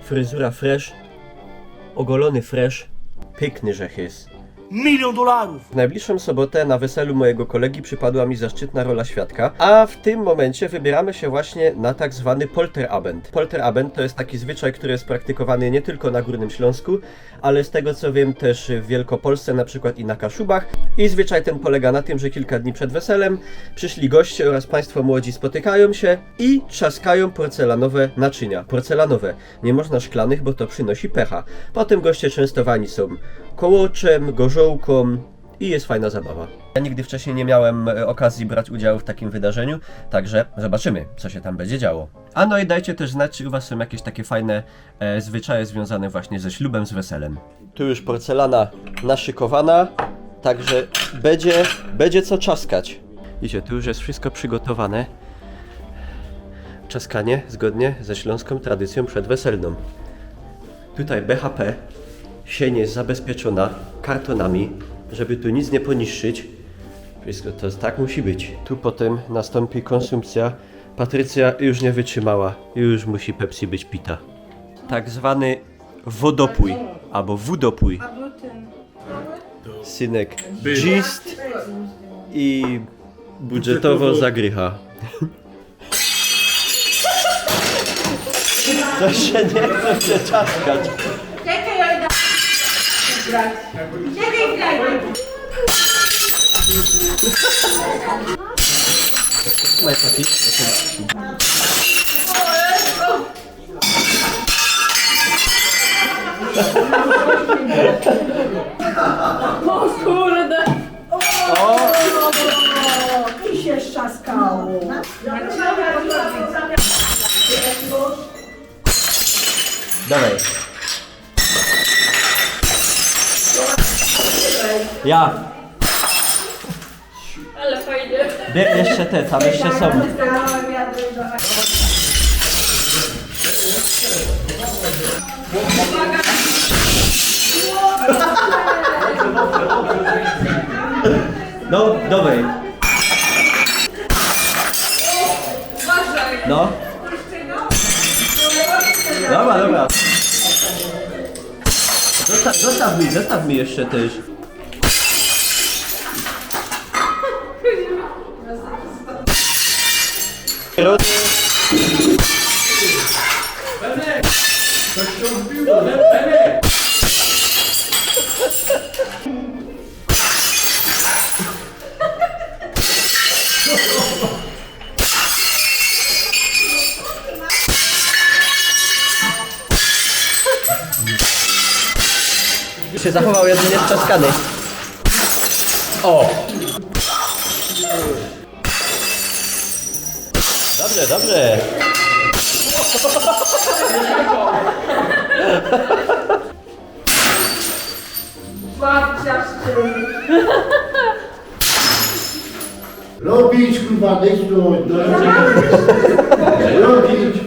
Fryzura fresh, ogolony fresh, piękny rzech jest. $1 000 000. W najbliższą sobotę na weselu mojego kolegi przypadła mi zaszczytna rola świadka, a w tym momencie wybieramy się właśnie na tak zwany Polterabend. Polterabend to jest taki zwyczaj, który jest praktykowany nie tylko na Górnym Śląsku, ale z tego co wiem też w Wielkopolsce, na przykład i na Kaszubach. I zwyczaj ten polega na tym, że kilka dni przed weselem przyszli goście oraz państwo młodzi spotykają się i trzaskają porcelanowe naczynia. Porcelanowe, nie można szklanych, bo to przynosi pecha. Potem goście częstowani są kołoczem, gorzołką i jest fajna zabawa. Ja nigdy wcześniej nie miałem okazji brać udziału w takim wydarzeniu, także zobaczymy, co się tam będzie działo. A no i dajcie też znać, czy u was są jakieś takie fajne zwyczaje związane właśnie ze ślubem, z weselem. Tu już porcelana naszykowana, także będzie co czaskać. Widzicie, tu już jest wszystko przygotowane. Czaskanie zgodnie ze śląską tradycją przedweselną. Tutaj BHP. Sień jest zabezpieczona kartonami, żeby tu nic nie poniszczyć. Wszystko to tak musi być. Tu potem nastąpi konsumpcja. Patrycja już nie wytrzymała. Już musi Pepsi być pita. Tak zwany wodopój albo wódopój. Synek gist i budżetowo zagrycha. To się nie chce czaskać. Czekaj, graj! Maj papi. O kurde! I się szczaskało. Dawaj. Ja. Ale fajnie. Jeszcze te, tam jeszcze są. No, dawaj. No. Dobra. Zostaw mi jeszcze też. Się zachował jedynie strzaskany. O! Dobrze. Babcia Robić, kurwa, dejść do robić.